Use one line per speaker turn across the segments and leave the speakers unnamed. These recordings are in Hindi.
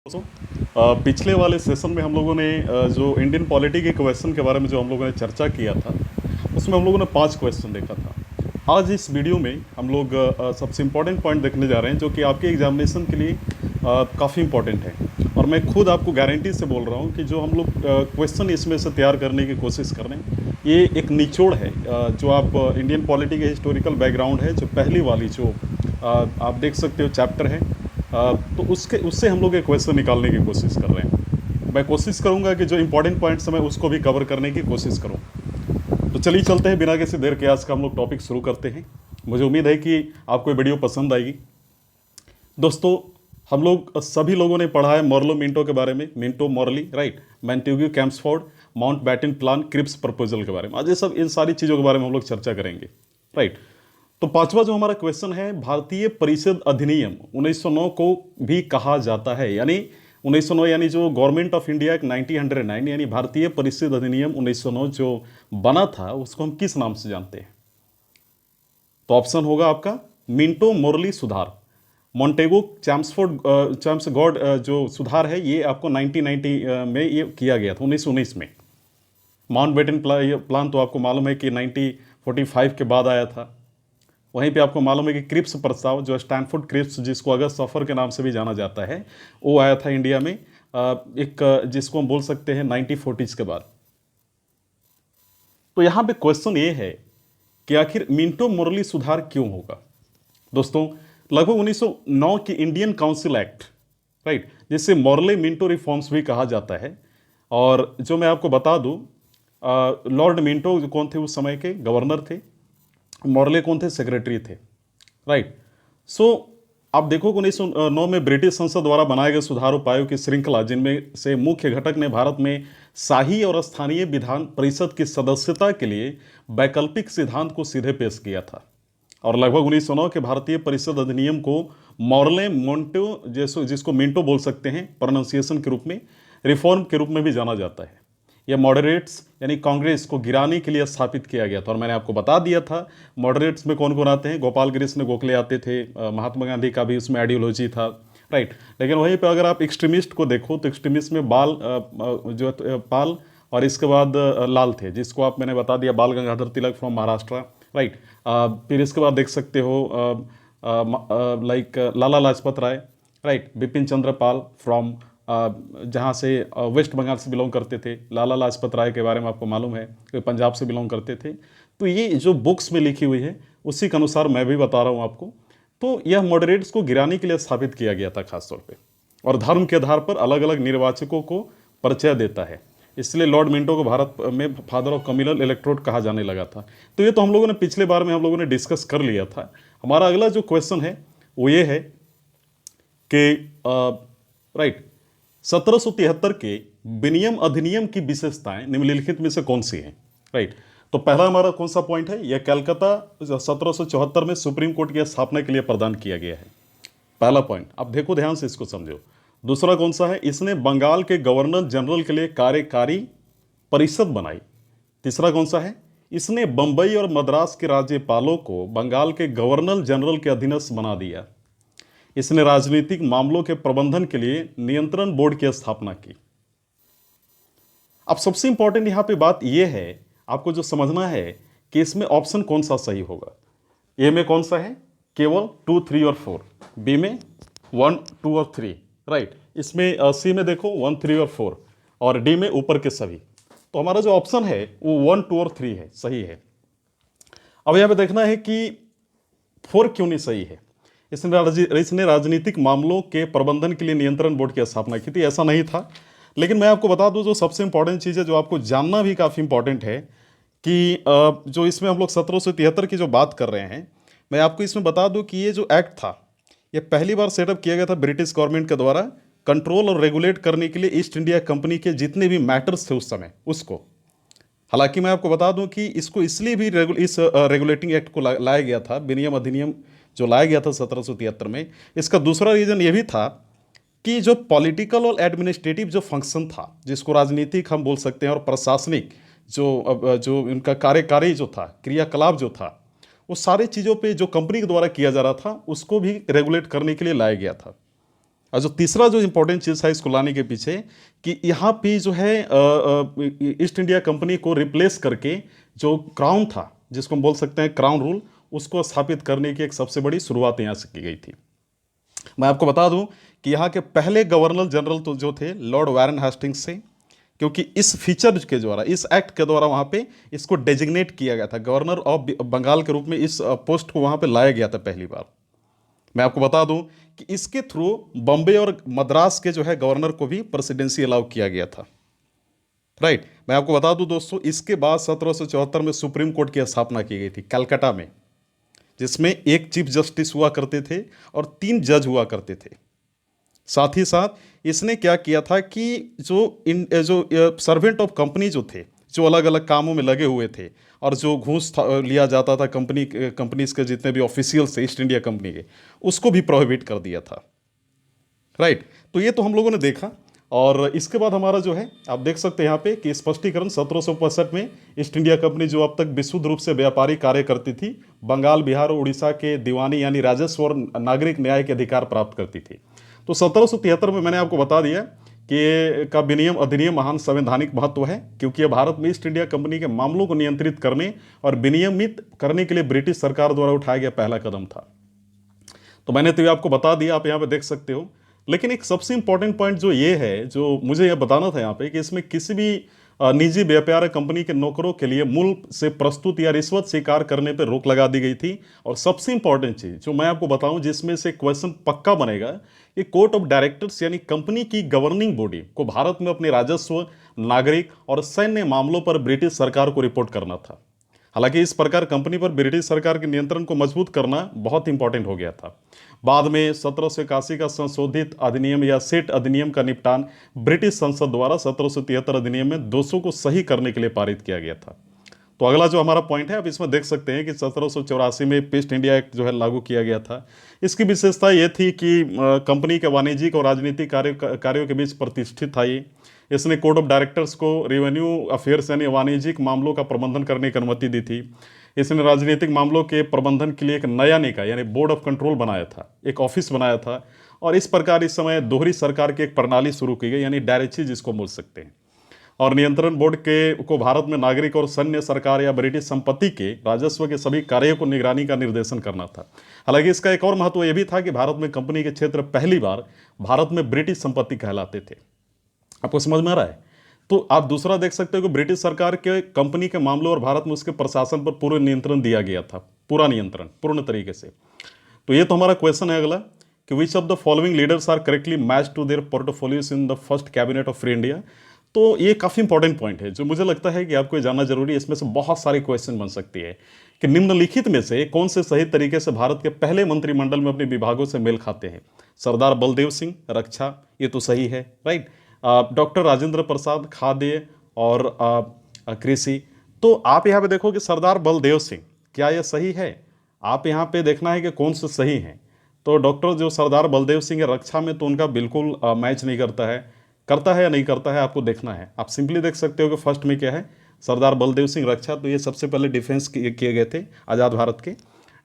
पिछले वाले सेशन में हम लोगों ने जो इंडियन पॉलिटी के क्वेश्चन के बारे में जो हम लोगों ने चर्चा किया था, उसमें हम लोगों ने 5 क्वेश्चन देखा था। आज इस वीडियो में हम लोग सबसे इम्पोर्टेंट पॉइंट देखने जा रहे हैं, जो कि आपके एग्जामिनेशन के लिए काफ़ी इम्पोर्टेंट है। और मैं खुद आपको गारंटी से बोल रहा हूँ कि जो हम लोग क्वेश्चन इसमें से तैयार करने की कोशिश कर रहे हैं, ये एक निचोड़ है। जो आप इंडियन पॉलिटी के हिस्टोरिकल बैकग्राउंड है, जो पहली वाली जो आप देख सकते हो चैप्टर है, तो उससे हम लोग एक क्वेश्चन निकालने की कोशिश कर रहे हैं। मैं कोशिश करूंगा कि जो इंपॉर्टेंट पॉइंट्स हैं मैं उसको भी कवर करने की कोशिश करूं। तो चलिए चलते हैं, बिना किसी देर के आज का हम लोग टॉपिक शुरू करते हैं। मुझे उम्मीद है कि आपको ये वीडियो पसंद आएगी। दोस्तों, हम लोग सभी लोगों ने पढ़ा है मॉर्लो मिंटो के बारे में, Minto Morley, right, Montagu Chelmsford, Mountbatten plan, Cripps proposal के बारे में। आज ये सब इन सारी चीज़ों के बारे में हम लोग चर्चा करेंगे, राइट। तो पांचवा जो हमारा क्वेश्चन है, भारतीय परिषद अधिनियम 1909 को भी कहा जाता है, यानी 1909 यानी जो गवर्नमेंट ऑफ इंडिया एक्ट 1909 यानी भारतीय परिषद अधिनियम 1909 जो बना था, उसको हम किस नाम से जानते हैं? तो ऑप्शन होगा आपका मिंटो मोरली सुधार। मॉन्टेगो चैम्सफोर्ड जो सुधार है, ये आपको 1990 में ये किया गया था, 1919 में। माउंट बेटन प्लान तो आपको मालूम है कि 1945 के बाद आया था। वहीं पे आपको मालूम है कि क्रिप्स प्रस्ताव, जो स्टैनफोर्ड क्रिप्स, जिसको अगस्त सफर के नाम से भी जाना जाता है, वो आया था इंडिया में एक जिसको हम बोल सकते हैं 1940s के बाद। तो यहाँ पे क्वेश्चन ये है कि आखिर मिंटो मोरली सुधार क्यों होगा? दोस्तों, लगभग 1909 की इंडियन काउंसिल एक्ट, राइट, जिसे मॉर्ले मिंटो रिफॉर्म्स भी कहा जाता है। और जो मैं आपको बता दूं, लॉर्ड मिंटो जो कौन थे, उस समय के गवर्नर थे, मॉर्ले कौन थे, सेक्रेटरी थे, राइट। सो आप देखो 1909 में ब्रिटिश संसद द्वारा बनाए गए सुधार उपायों की श्रृंखला, जिनमें से मुख्य घटक ने भारत में शाही और स्थानीय विधान परिषद की सदस्यता के लिए वैकल्पिक सिद्धांत को सीधे पेश किया था। और लगभग 1909 के भारतीय परिषद अधिनियम को मॉर्ले मोंटो, जैसो जिसको मिंटो बोल सकते हैं प्रोनाउंसिएशन के रूप में, रिफॉर्म के रूप में भी जाना जाता है। यह मॉडरेट्स यानी कांग्रेस को गिराने के लिए स्थापित किया गया था। और मैंने आपको बता दिया था मॉडरेट्स में कौन कौन आते हैं। गोपाल कृष्ण गोखले आते थे, महात्मा गांधी का भी उसमें आइडियोलॉजी था, राइट। लेकिन वहीं पे अगर आप एक्सट्रीमिस्ट को देखो तो एक्सट्रीमिस्ट में पाल और इसके बाद लाल थे, जिसको आप मैंने बता दिया, बाल गंगाधर तिलक फ्रॉम महाराष्ट्र, राइट। फिर इसके बाद देख सकते हो like Lala Lajpat Rai, right, Bipin Chandra Pal from जहाँ से वेस्ट बंगाल से बिलोंग करते थे। लाला लाजपत राय के बारे में आपको मालूम है कि पंजाब से बिलोंग करते थे। तो ये जो बुक्स में लिखी हुई है उसी के अनुसार मैं भी बता रहा हूँ आपको। तो यह मॉडरेट्स को गिराने के लिए स्थापित किया गया था खासतौर पे, और धर्म के आधार पर अलग अलग निर्वाचकों को परिचय देता है। इसलिए लॉर्ड मिंटो को भारत में फादर ऑफ कम्युनल इलेक्ट्रोड कहा जाने लगा था। तो ये तो हम लोगों ने पिछले बार में हम लोगों ने डिस्कस कर लिया था। हमारा अगला जो क्वेश्चन है वो ये है कि राइट, 1773 के विनियम अधिनियम की विशेषताएं निम्नलिखित में से कौन सी हैं? राइट। तो पहला हमारा कौन सा पॉइंट है? यह कलकत्ता 1774 में सुप्रीम कोर्ट की स्थापना के लिए प्रदान किया गया है। पहला पॉइंट, अब देखो ध्यान से, इसको समझो। दूसरा कौन सा है? इसने बंगाल के गवर्नर जनरल के लिए कार्यकारी परिषद बनाई। तीसरा कौन सा है? इसने बंबई और मद्रास के राज्यपालों को बंगाल के गवर्नर जनरल के अधीनस्थ बना दिया। इसने राजनीतिक मामलों के प्रबंधन के लिए नियंत्रण बोर्ड की स्थापना की। अब सबसे इंपॉर्टेंट यहां पे बात यह है, आपको जो समझना है कि इसमें ऑप्शन कौन सा सही होगा। ए में कौन सा है? केवल 2, 3 और 4। बी में 1, 2 और 3, राइट। इसमें सी में देखो 1, 3 और 4, और डी में ऊपर के सभी। तो हमारा जो ऑप्शन है वो 1, 2 और 3 है, सही है। अब यहां पे देखना है कि 4 क्यों नहीं सही है। इसने राजनीतिक मामलों के प्रबंधन के लिए नियंत्रण बोर्ड की स्थापना की थी, ऐसा नहीं था। लेकिन मैं आपको बता दूं, जो सबसे इंपॉर्टेंट चीज़ है, जो आपको जानना भी काफ़ी इंपॉर्टेंट है, कि जो इसमें हम लोग 1773 की जो बात कर रहे हैं, मैं आपको इसमें बता दूं कि ये जो एक्ट था, ये पहली बार सेटअप किया गया था ब्रिटिश गवर्नमेंट के द्वारा कंट्रोल और रेगुलेट करने के लिए ईस्ट इंडिया कंपनी के जितने भी मैटर्स थे उस समय, उसको। हालांकि मैं आपको बता दूं कि इसको इसलिए भी इस रेगुलेटिंग एक्ट को लाया गया था, विनियम अधिनियम जो लाया गया था 1773 में, इसका दूसरा रीज़न ये भी था कि जो पॉलिटिकल और एडमिनिस्ट्रेटिव जो फंक्शन था, जिसको राजनीतिक हम बोल सकते हैं, और प्रशासनिक जो इनका कार्यकारी जो था, क्रियाकलाप जो था, वो सारी चीज़ों पे जो कंपनी के द्वारा किया जा रहा था, उसको भी रेगुलेट करने के लिए लाया गया था। और जो तीसरा जो इंपॉर्टेंट चीज़ है इसको लाने के पीछे कि यहाँ पे जो है ईस्ट इंडिया कंपनी को रिप्लेस करके जो क्राउन था, जिसको हम बोल सकते हैं क्राउन रूल, उसको स्थापित करने की एक सबसे बड़ी शुरुआत यहाँ से की गई थी। मैं आपको बता दूं कि यहाँ के पहले गवर्नर जनरल तो जो थे लॉर्ड वारन हेस्टिंग्स से, क्योंकि इस फीचर के द्वारा, इस एक्ट के द्वारा वहाँ पे इसको डेजिग्नेट किया गया था, गवर्नर ऑफ बंगाल के रूप में इस पोस्ट को वहाँ पे लाया गया था पहली बार। मैं आपको बता दूं कि इसके थ्रू बॉम्बे और मद्रास के जो है गवर्नर को भी प्रेसिडेंसी अलाउ किया गया था। राइट। मैं आपको बता दूं दोस्तों, इसके बाद 1774 में सुप्रीम कोर्ट की स्थापना की गई थी कलकत्ता में, जिसमें एक चीफ जस्टिस हुआ करते थे और 3 जज हुआ करते थे। साथ ही साथ इसने क्या किया था कि जो सर्वेंट ऑफ कंपनी जो थे, जो अलग अलग कामों में लगे हुए थे और जो घूस लिया जाता था कंपनीज के जितने भी ऑफिशियल्स थे ईस्ट इंडिया कंपनी के, उसको भी प्रोहिबिट कर दिया था। राइट। तो ये तो हम लोगों ने देखा। और इसके बाद हमारा जो है आप देख सकते हैं यहाँ पे कि स्पष्टीकरण 1765 में ईस्ट इंडिया कंपनी जो अब तक विशुद्ध रूप से व्यापारी कार्य करती थी, बंगाल, बिहार और उड़ीसा के दीवानी यानी राजस्व और नागरिक न्याय के अधिकार प्राप्त करती थी। तो 1773 में मैंने आपको बता दिया कि का विनियम अधिनियम महान संवैधानिक महत्व है, क्योंकि यह भारत में ईस्ट इंडिया कंपनी के मामलों को नियंत्रित करने और विनियमित करने के लिए ब्रिटिश सरकार द्वारा उठाया गया पहला कदम था। तो मैंने तो ये आपको बता दिया, आप यहाँ पे देख सकते हो। लेकिन एक सबसे इंपॉर्टेंट पॉइंट जो ये है, जो मुझे यह बताना था यहाँ पे, कि इसमें किसी भी निजी व्यापार कंपनी के नौकरों के लिए मूल से प्रस्तुत या रिश्वत स्वीकार करने पर रोक लगा दी गई थी। और सबसे इंपॉर्टेंट चीज जो मैं आपको बताऊं, जिसमें से क्वेश्चन पक्का बनेगा, कि कोर्ट ऑफ डायरेक्टर्स यानी कंपनी की गवर्निंग बॉडी को भारत में अपने राजस्व, नागरिक और सैन्य मामलों पर ब्रिटिश सरकार को रिपोर्ट करना था। हालांकि इस प्रकार कंपनी पर ब्रिटिश सरकार के नियंत्रण को मजबूत करना बहुत इंपॉर्टेंट हो गया था। बाद में 1781 का संशोधित अधिनियम या सेट अधिनियम का निपटान ब्रिटिश संसद द्वारा 1773 अधिनियम में दोषों को सही करने के लिए पारित किया गया था। तो अगला जो हमारा पॉइंट है, आप इसमें देख सकते हैं कि 1784 में ईस्ट इंडिया एक्ट जो है लागू किया गया था। इसकी विशेषता ये थी कि कंपनी के वाणिज्यिक और राजनीतिक कार्यों के बीच प्रतिष्ठित था ये। इसने कोर्ट ऑफ डायरेक्टर्स को रेवेन्यू अफेयर्स यानी वाणिज्यिक मामलों का प्रबंधन करने की अनुमति दी थी। इसने राजनीतिक मामलों के प्रबंधन के लिए एक नया निकाय यानी बोर्ड ऑफ कंट्रोल बनाया था, एक ऑफिस बनाया था। और इस प्रकार इस समय दोहरी सरकार की एक प्रणाली शुरू की गई, यानी डायरेक्सी जिसको बोल सकते हैं। और नियंत्रण बोर्ड को भारत में नागरिक और सैन्य सरकार या ब्रिटिश संपत्ति के राजस्व के सभी कार्यों को निगरानी का निर्देशन करना था। हालांकि इसका एक और महत्व यह भी था कि भारत में कंपनी के क्षेत्र पहली बार भारत में ब्रिटिश संपत्ति कहलाते थे। आपको समझ में आ रहा है? तो आप दूसरा देख सकते हो कि ब्रिटिश सरकार के कंपनी के मामलों और भारत में उसके प्रशासन पर पूर्ण नियंत्रण दिया गया था, पूरा नियंत्रण पूर्ण तरीके से। तो ये तो हमारा क्वेश्चन है अगला कि which of the following leaders are correctly match to their portfolios in the first cabinet of free India. तो ये काफ़ी इंपॉर्टेंट पॉइंट है जो मुझे लगता है कि आपको ये जानना जरूरी है। इसमें से बहुत सारे क्वेश्चन बन सकती है कि निम्नलिखित में से कौन से सही तरीके से भारत के पहले मंत्रिमंडल में अपने विभागों से मेल खाते हैं। सरदार बलदेव सिंह रक्षा, ये तो सही है, राइट। डॉक्टर राजेंद्र प्रसाद खाद्य और कृषि। तो आप यहाँ पे देखो कि सरदार बलदेव सिंह, क्या यह सही है? आप यहाँ पे देखना है कि कौन से सही हैं। तो डॉक्टर जो सरदार बलदेव सिंह है रक्षा में, तो उनका बिल्कुल मैच नहीं करता है या नहीं करता है, आपको देखना है। आप सिंपली देख सकते हो कि फर्स्ट में क्या है, सरदार बलदेव सिंह रक्षा, तो ये सबसे पहले डिफेंस किए गए थे आज़ाद भारत के।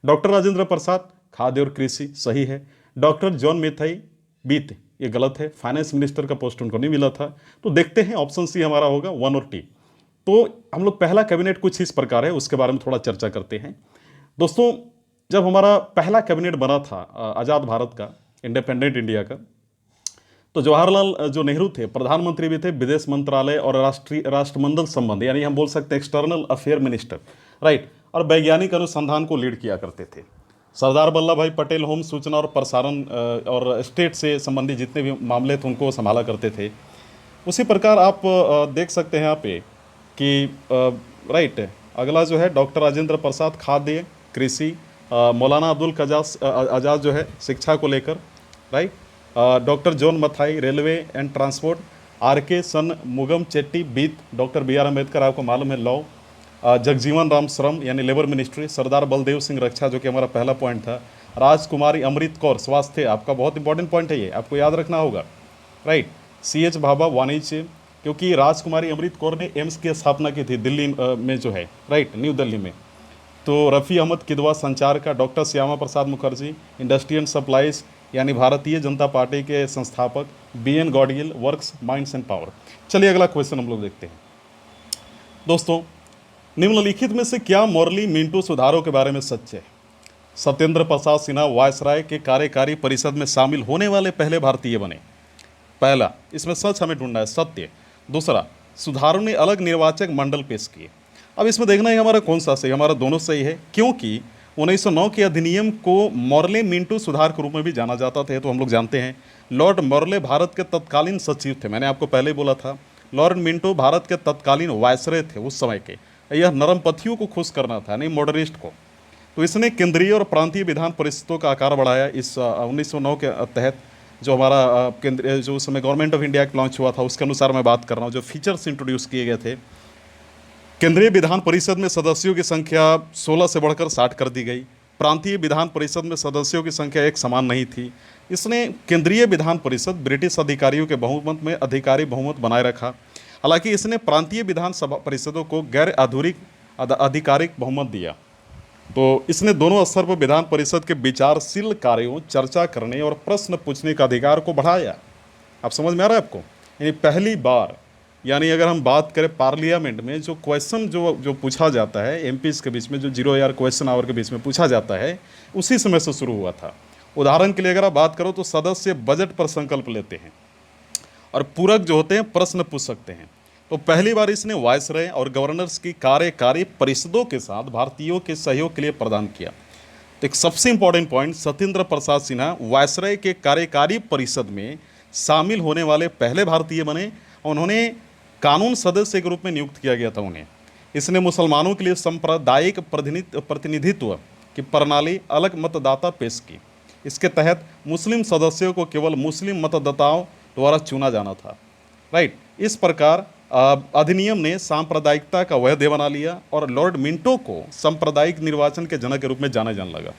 डॉक्टर राजेंद्र प्रसाद खाद्य और कृषि, सही है। डॉक्टर जॉन मेथाई बीत, ये गलत है, फाइनेंस मिनिस्टर का पोस्ट उनको नहीं मिला था। तो देखते हैं ऑप्शन सी हमारा होगा 1 और टी। तो हम लोग पहला कैबिनेट कुछ इस प्रकार है, उसके बारे में थोड़ा चर्चा करते हैं। दोस्तों, जब हमारा पहला कैबिनेट बना था आज़ाद भारत का, इंडिपेंडेंट इंडिया का, तो जवाहरलाल जो नेहरू थे प्रधानमंत्री भी थे, विदेश मंत्रालय और राष्ट्रमंडल संबंध यानी हम बोल सकते हैं एक्सटर्नल अफेयर मिनिस्टर, राइट, और वैज्ञानिक अनुसंधान को लीड किया करते थे। सरदार वल्लभ भाई पटेल होम, सूचना और प्रसारण और स्टेट से संबंधित जितने भी मामले थे उनको संभाला करते थे। उसी प्रकार आप देख सकते हैं यहाँ पे कि राइट, अगला जो है डॉक्टर राजेंद्र प्रसाद खाद्य कृषि, मौलाना अब्दुल आज़ाद जो है शिक्षा को लेकर, right, doctor John Mathai railway and transport, RK Shanmugam Chetty बीत, डॉक्टर BR अम्बेडकर आपको मालूम है लॉ, जगजीवन राम श्रम यानी लेबर मिनिस्ट्री, सरदार बलदेव सिंह रक्षा जो कि हमारा पहला पॉइंट था, राजकुमारी अमृत कौर स्वास्थ्य, आपका बहुत इंपॉर्टेंट पॉइंट है ये, आपको याद रखना होगा, राइट। CH भाभा वाणिज्य, क्योंकि राजकुमारी अमृत कौर ने एम्स की स्थापना की थी दिल्ली में जो है, राइट, न्यू दिल्ली में। तो रफ़ी अहमद किदवा संचार का, doctor Shyama Prasad Mukherjee industry and supplies, यानी भारतीय जनता पार्टी के संस्थापक BN Gadgil, works, minds and power. चलिए अगला क्वेश्चन हम लोग देखते हैं। दोस्तों, निम्नलिखित में से क्या मोरली मिंटो सुधारों के बारे में सच है? सत्येंद्र प्रसाद सिन्हा वायसराय के कार्यकारी परिषद में शामिल होने वाले पहले भारतीय बने। पहला, इसमें सच हमें ढूंढना है, सत्य। दूसरा, सुधारों ने अलग निर्वाचक मंडल पेश किए। अब इसमें देखना है हमारा कौन सा सही, हमारा दोनों सही है, क्योंकि 1909 के अधिनियम को मोरले मिंटो सुधार के रूप में भी जाना जाता था। तो हम लोग जानते हैं लॉर्ड मोरले भारत के तत्कालीन सचिव थे। मैंने आपको पहले बोला था लॉर्ड मिंटो भारत के तत्कालीन वायसराय थे उस समय के। यह नरमपंथियों को खुश करना था, नहीं मॉडर्निस्ट को। तो इसने केंद्रीय और प्रांतीय विधान परिषदों का आकार बढ़ाया। इस 1909 के तहत जो हमारा केंद्रीय जो उस समय गवर्नमेंट ऑफ इंडिया लॉन्च हुआ था उसके अनुसार मैं बात कर रहा हूँ, जो फीचर्स इंट्रोड्यूस किए गए थे। केंद्रीय विधान परिषद में सदस्यों की संख्या 16 से बढ़कर 60 कर दी गई। प्रांतीय विधान परिषद में सदस्यों की संख्या एक समान नहीं थी। इसने केंद्रीय विधान परिषद ब्रिटिश अधिकारियों के बहुमत में अधिकारी बहुमत बनाए रखा। हालांकि इसने प्रांतीय विधान सभा परिषदों को गैर आधिकारिक बहुमत दिया। तो इसने दोनों स्तर पर विधान परिषद के विचारशील कार्यों, चर्चा करने और प्रश्न पूछने का अधिकार को बढ़ाया। आप समझ में आ रहा है आपको? यानी पहली बार, यानी अगर हम बात करें पार्लियामेंट में जो क्वेश्चन जो पूछा जाता है एमपीज के बीच में, जो 0 ईयर क्वेश्चन आवर के बीच में पूछा जाता है, उसी समय से शुरू हुआ था। उदाहरण के लिए अगर आप बात करो तो सदस्य बजट पर संकल्प लेते हैं और पूरक जो होते हैं प्रश्न पूछ सकते हैं। तो पहली बार इसने वायसराय और गवर्नर्स की कार्यकारी परिषदों के साथ भारतीयों के सहयोग के लिए प्रदान किया। तो एक सबसे important point, Satyendra Prasad Sinha viceroy के कार्यकारी परिषद में शामिल होने वाले पहले भारतीय बने। उन्होंने कानून सदस्य के रूप में नियुक्त किया गया था उन्हें। इसने मुसलमानों के लिए सांप्रदायिक प्रतिनिधित्व की प्रणाली, अलग मतदाता पेश की। इसके तहत मुस्लिम सदस्यों को केवल मुस्लिम मतदाताओं द्वारा चुना जाना था। राइट, इस प्रकार अधिनियम ने सांप्रदायिकता का वैध बना लिया और लॉर्ड मिंटो को सांप्रदायिक निर्वाचन के जनक के रूप में जाना जाने लगा।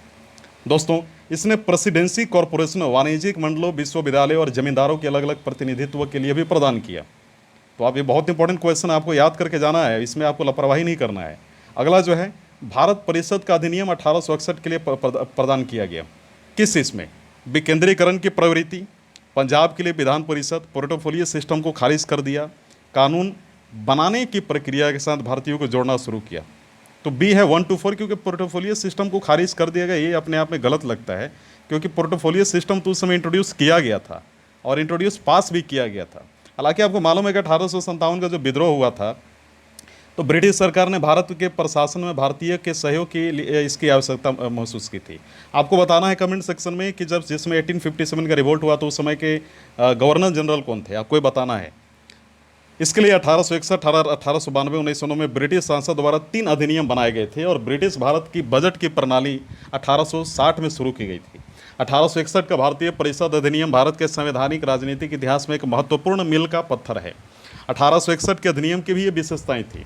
दोस्तों, इसने प्रेसिडेंसी कॉरपोरेशन, वाणिज्यिक मंडलों, विश्वविद्यालयों और जमींदारों के अलग अलग प्रतिनिधित्व के लिए भी प्रदान किया। तो आप ये बहुत इंपॉर्टेंट क्वेश्चन आपको याद करके जाना है, इसमें आपको लापरवाही नहीं करना है। अगला जो है, भारत परिषद का अधिनियम 1861 के लिए प्रदान किया गया। किस इसमें? विकेंद्रीकरण की प्रवृत्ति, पंजाब के लिए विधान परिषद, पोर्टफोलियो सिस्टम को खारिज कर दिया, कानून बनाने की प्रक्रिया के साथ भारतीयों को जोड़ना शुरू किया। तो बी है 1 to 4, क्योंकि पोर्टफोलियो सिस्टम को खारिज कर दिया गया। ये अपने आप में गलत लगता है, क्योंकि पोर्टफोलियो सिस्टम तो उस समय इंट्रोड्यूस किया गया था और इंट्रोड्यूस पास भी किया गया था। हालांकि आपको मालूम है कि 1857 का जो विद्रोह हुआ था, तो ब्रिटिश सरकार ने भारत के प्रशासन में भारतीय के सहयोग के लिए इसकी आवश्यकता महसूस की थी। आपको बताना है कमेंट सेक्शन में कि जब जिसमें 1857 का रिवोल्ट हुआ तो उस समय के गवर्नर जनरल कौन थे, आपको ये बताना है। इसके लिए 1861, 1892, 1909 में ब्रिटिश संसद द्वारा 3 अधिनियम बनाए गए थे और ब्रिटिश भारत की बजट की प्रणाली 1860 में शुरू की गई थी। 1861 का भारतीय परिषद अधिनियम भारत के संवैधानिक राजनीतिक इतिहास में एक महत्वपूर्ण मील का पत्थर है। 1861 के अधिनियम की भी ये विशेषताएं थी।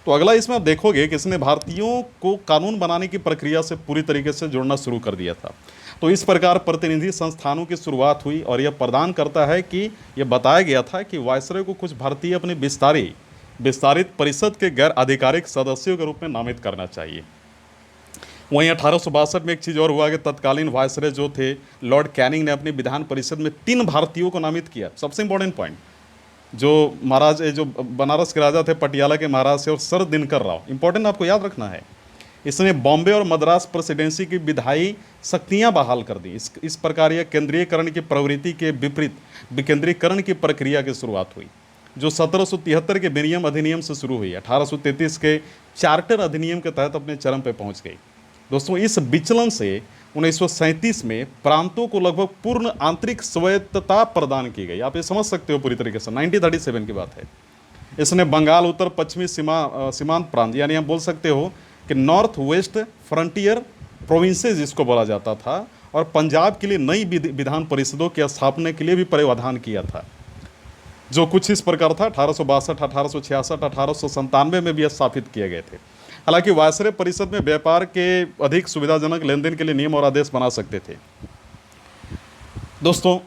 तो अगला इसमें आप देखोगे कि इसने भारतीयों को कानून बनाने की प्रक्रिया से पूरी तरीके से जोड़ना शुरू कर दिया था। तो इस प्रकार प्रतिनिधि संस्थानों की शुरुआत हुई और यह प्रदान करता है कि यह बताया गया था कि वायसराय को कुछ भारतीय अपने विस्तारित परिषद के गैर आधिकारिक सदस्यों के रूप में नामित करना चाहिए। वहीं 1862 में एक चीज़ और हुआ कि तत्कालीन वायसराय जो थे लॉर्ड कैनिंग ने अपनी विधान परिषद में 3 भारतीयों को नामित किया। सबसे इंपॉर्टेंट पॉइंट, जो महाराज जो बनारस के राजा थे पटियाला के महाराज से, और सर दिनकर राव, इंपॉर्टेंट आपको याद रखना है। इसने बॉम्बे और मद्रास प्रेसिडेंसी की विधायी शक्तियां बहाल कर दी। इस प्रकार यह केंद्रीयकरण की प्रवृत्ति के विपरीत विकेंद्रीकरण की प्रक्रिया की शुरुआत हुई, जो 1773 के विनियम अधिनियम से शुरू हुई। 1833 के चार्टर अधिनियम के तहत अपने चरम पर पहुंच गई। दोस्तों, इस विचलन से 1937 में प्रांतों को लगभग पूर्ण आंतरिक स्वायत्तता प्रदान की गई। आप ये समझ सकते हो पूरी तरीके से, 1937 की बात है। इसने बंगाल उत्तर पश्चिमी सीमांत प्रांत, यानी आप बोल सकते हो कि नॉर्थ वेस्ट फ्रंटियर प्रोविंसेस जिसको बोला जाता था, और पंजाब के लिए नई विधान परिषदों की स्थापना के लिए भी प्रावधान किया था, जो कुछ इस प्रकार था। 1862, 1866, 1897 में भी स्थापित किए गए थे। हालांकि वायसराय परिषद में व्यापार के अधिक सुविधाजनक लेन देन के लिए नियम और आदेश बना सकते थे। दोस्तों,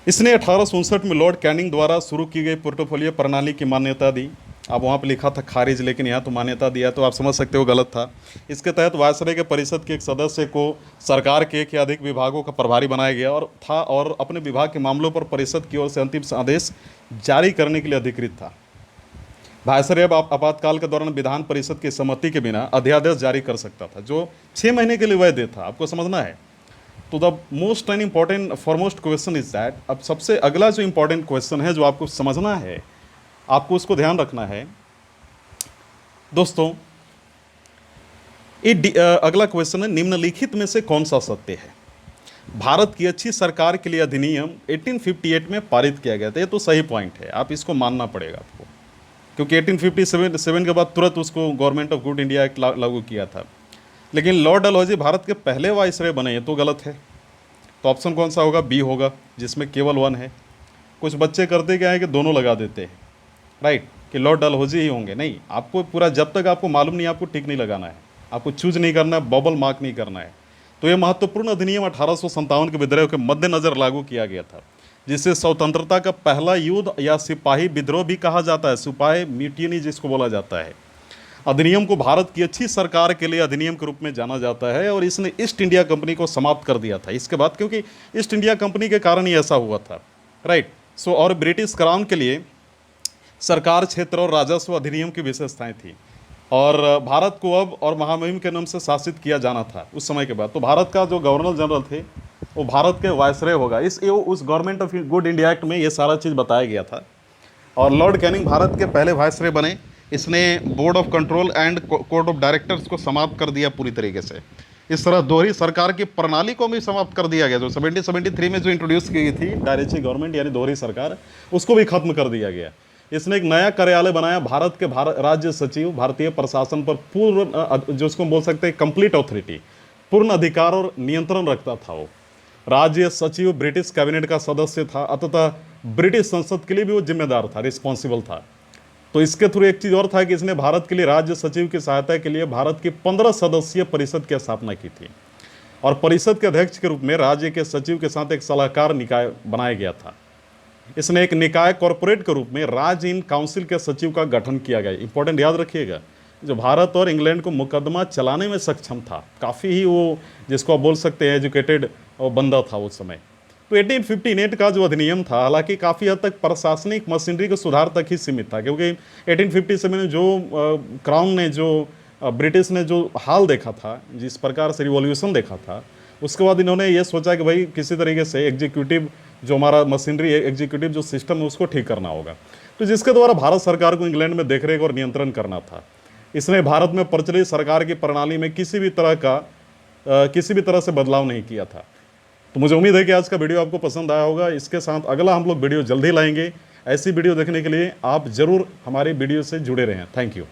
इसने 1859 में लॉर्ड कैनिंग द्वारा शुरू की गई पोर्टफोलियो प्रणाली की मान्यता दी। अब वहाँ पे लिखा था खारिज, लेकिन यहाँ तो मान्यता दिया, तो आप समझ सकते हो गलत था। इसके तहत वायसराय के परिषद के एक सदस्य को सरकार के एक या अधिक विभागों का प्रभारी बनाया गया और अपने विभाग के मामलों पर परिषद की ओर से अंतिम आदेश जारी करने के लिए अधिकृत था। वायसराय अब आपातकाल के दौरान विधान परिषद की सहमति के बिना अध्यादेश जारी कर सकता था, जो 6 महीने के लिए वैध था। आपको समझना है। तो the most and important foremost question is that, अब सबसे अगला जो इंपॉर्टेंट क्वेश्चन है, जो आपको समझना है, आपको उसको ध्यान रखना है दोस्तों। अगला क्वेश्चन है, निम्नलिखित में से कौन सा सत्य है? भारत की अच्छी सरकार के लिए अधिनियम 1858 में पारित किया गया था। ये तो सही पॉइंट है, आप इसको मानना पड़ेगा आपको, क्योंकि 1857 के बाद तुरंत उसको government of good India act लागू किया था। लेकिन लॉर्ड डलहौजी भारत के पहले वाइसरॉय बने, ये तो गलत है। तो ऑप्शन कौन सा होगा? बी होगा, जिसमें केवल 1 है। कुछ बच्चे करते क्या है कि दोनों लगा देते हैं, राइट, कि लॉर्ड डलहौजी ही होंगे। नहीं, आपको पूरा, जब तक आपको मालूम नहीं, आपको टिक नहीं लगाना है, आपको चूज नहीं करना है, बबल मार्क नहीं करना है। तो यह महत्वपूर्ण अधिनियम 1857 के विद्रोह के मद्देनजर लागू किया गया था, जिसे स्वतंत्रता का पहला युद्ध या सिपाही विद्रोह भी कहा जाता है, सिपाही म्यूटिनी जिसको बोला जाता है। अधिनियम को भारत की अच्छी सरकार के लिए अधिनियम के रूप में जाना जाता है, और इसने ईस्ट इंडिया कंपनी को समाप्त कर दिया था इसके बाद, क्योंकि ईस्ट इंडिया कंपनी के कारण ही ऐसा हुआ था, राइट। सो और ब्रिटिश क्राउन के लिए सरकार क्षेत्र और राजस्व अधिनियम की विशेषताएं थी, और भारत को अब और महामहिम के नाम से शासित किया जाना था उस समय के बाद। तो भारत का जो गवर्नर जनरल थे वो भारत के वायसरॉय होगा। उस government of good India act में ये सारा चीज़ बताया गया था। और लॉर्ड कैनिंग भारत के पहले वायसरॉय बने। इसने board of control and court of directors को समाप्त कर दिया पूरी तरीके से। इस तरह दोहरी सरकार की प्रणाली को भी समाप्त कर दिया गया, जो 1773 में जो इंट्रोड्यूस की गई थी डायरेक्सी गवर्नमेंट यानी दोहरी सरकार, उसको भी खत्म कर दिया गया। इसने एक नया कार्यालय बनाया, भारत के राज्य सचिव भारतीय प्रशासन पर पूर्ण, जो उसको बोल सकते हैं कंप्लीट ऑथोरिटी, पूर्ण अधिकार और नियंत्रण रखता था। वो राज्य सचिव ब्रिटिश कैबिनेट का सदस्य था, अतः ब्रिटिश संसद के लिए भी वो जिम्मेदार था, रिस्पॉन्सिबल था। तो इसके थ्रू एक चीज़ और था कि इसने भारत के लिए राज्य सचिव की सहायता के लिए भारत की 15 सदस्यीय परिषद की स्थापना की थी, और परिषद के अध्यक्ष के रूप में राज्य के सचिव के साथ एक सलाहकार निकाय बनाया गया था। इसने एक निकाय कॉरपोरेट के रूप में राज्य इन काउंसिल के सचिव का गठन किया गया। इंपॉर्टेंट याद रखिएगा, जो भारत और इंग्लैंड को मुकदमा चलाने में सक्षम था, काफ़ी ही वो, जिसको आप बोल सकते हैं एजुकेटेड बंदा था उस समय। तो 1858 का जो अधिनियम था, हालांकि काफ़ी हद तक प्रशासनिक मशीनरी के सुधार तक ही सीमित था, क्योंकि 1857 में जो क्राउन ने, जो ब्रिटिश ने जो हाल देखा था, जिस प्रकार से रिवॉल्यूशन देखा था, उसके बाद इन्होंने ये सोचा कि भाई किसी तरीके से एग्जीक्यूटिव जो हमारा मशीनरी है, एग्जीक्यूटिव जो सिस्टम है, उसको ठीक करना होगा। तो जिसके द्वारा भारत सरकार को इंग्लैंड में देखरेख और नियंत्रण करना था। इसने भारत में प्रचलित सरकार की प्रणाली में किसी भी तरह से बदलाव नहीं किया था। तो मुझे उम्मीद है कि आज का वीडियो आपको पसंद आया होगा। इसके साथ अगला हम लोग वीडियो जल्दी लाएंगे। ऐसी वीडियो देखने के लिए आप जरूर हमारे वीडियो से जुड़े रहें। Thank you.